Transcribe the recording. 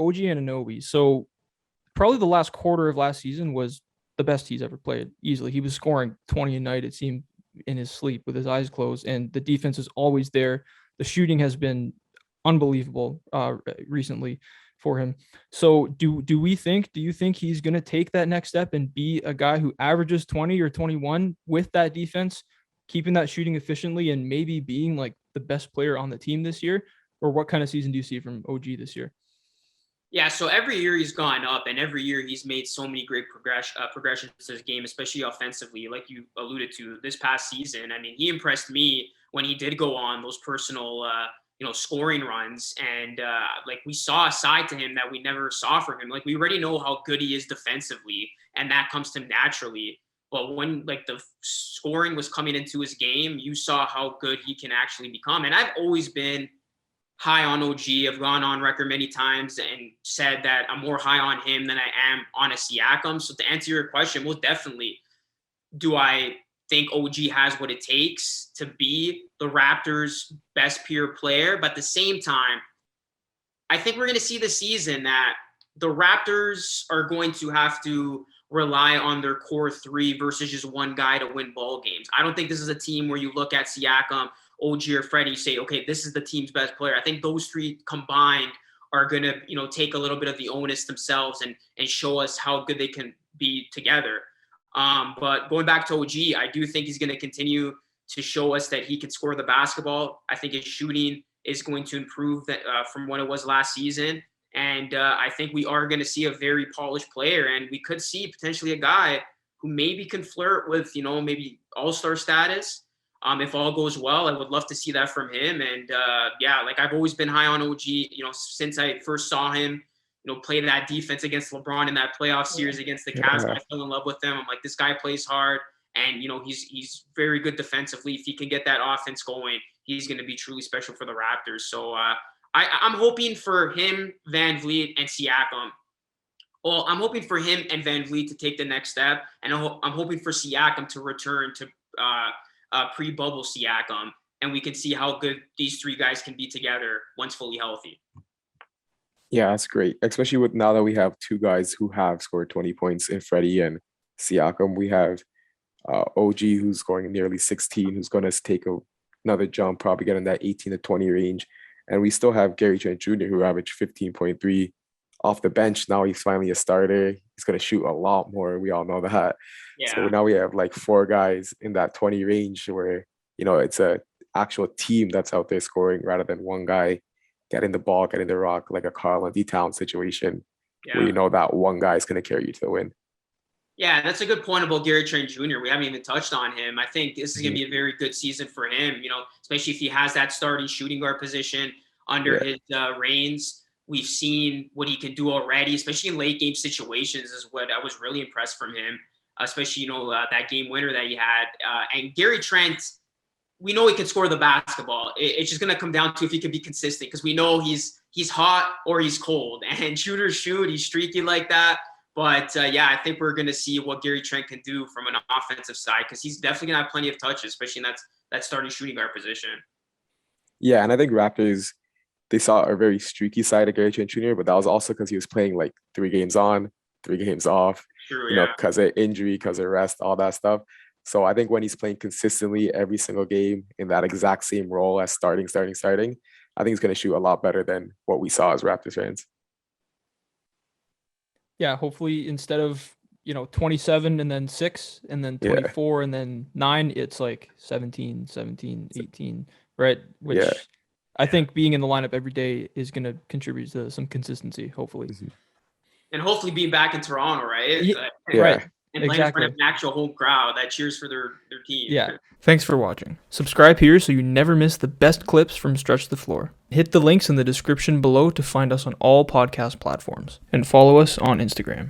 OG Anunoby. So probably the last quarter of last season was the best he's ever played, easily. He was scoring 20 a night, it seemed, in his sleep with his eyes closed, and the defense is always there. The shooting has been unbelievable recently for him. So do you think he's going to take that next step and be a guy who averages 20 or 21 with that defense, keeping that shooting efficiently and maybe being like the best player on the team this year? Or what kind of season do you see from OG this year? Yeah, so every year he's gone up, and every year he's made so many great progressions to his game, especially offensively, like you alluded to this past season. I mean, he impressed me when he did go on those personal, scoring runs, and like we saw a side to him that we never saw from him. Like we already know how good he is defensively, and that comes to him naturally. But when like the scoring was coming into his game, you saw how good he can actually become. And I've always been high on OG. I've gone on record many times and said that I'm more high on him than I am on a Siakam. So to answer your question, most definitely, do I think OG has what it takes to be the Raptors' best pure player? But at the same time, I think we're going to see this season that the Raptors are going to have to rely on their core three versus just one guy to win ball games. I don't think this is a team where you look at Siakam, OG, or Freddie, say, okay, this is the team's best player. I think those three combined are going to, take a little bit of the onus themselves and show us how good they can be together. But going back to OG, I do think he's going to continue to show us that he can score the basketball. I think his shooting is going to improve from what it was last season. And I think we are going to see a very polished player, and we could see potentially a guy who maybe can flirt with, maybe all-star status. If all goes well, I would love to see that from him. And like I've always been high on OG, since I first saw him, play that defense against LeBron in that playoff series against the Cavs. I fell in love with him. I'm like, this guy plays hard, and he's very good defensively. If he can get that offense going, he's going to be truly special for the Raptors. So I'm hoping for him, Van Vliet, and Siakam. Well, I'm hoping for him and Van Vliet to take the next step, and I'm hoping for Siakam to return to pre-bubble Siakam, and we can see how good these three guys can be together once fully healthy. Yeah, that's great, especially with now that we have two guys who have scored 20 points in Freddie and Siakam. We have OG, who's scoring nearly 16, who's going to take another jump, probably get in that 18 to 20 range. And we still have Gary Trent Jr., who averaged 15.3 off the bench. Now he's finally a starter. He's going to shoot a lot more. We all know that. Yeah. So now we have like four guys in that 20 range where, it's a actual team that's out there scoring rather than one guy getting the ball, getting the rock, like a Karl-Anthony Towns situation, where that one guy is going to carry you to the win. Yeah, that's a good point about Gary Trent Jr. We haven't even touched on him. I think this is going to be a very good season for him, especially if he has that starting shooting guard position under his reins. We've seen what he can do already, especially in late game situations, is what I was really impressed from him, especially, that game winner that he had. And Gary Trent, we know he can score the basketball. It's just going to come down to if he can be consistent, because we know he's hot or he's cold, and shooters shoot. He's streaky like that. But I think we're going to see what Gary Trent can do from an offensive side, because he's definitely going to have plenty of touches, especially in that starting shooting guard position. Yeah, and I think Raptors, they saw a very streaky side of Gary Trent Jr., but that was also because he was playing like 3 games on, 3 games off, because of injury, because of rest, all that stuff. So I think when he's playing consistently every single game in that exact same role as starting, I think he's going to shoot a lot better than what we saw as Raptors fans. Yeah, hopefully instead of 27 and then 6 and then 24 and then 9, it's like 17, 18, right? Which I think being in the lineup every day is going to contribute to some consistency, hopefully. Mm-hmm. And hopefully being back in Toronto, right? Right. And playing in front of an actual home crowd that cheers for their team. Yeah. Thanks for watching. Subscribe here so you never miss the best clips from Stretch the Floor. Hit the links in the description below to find us on all podcast platforms. And follow us on Instagram.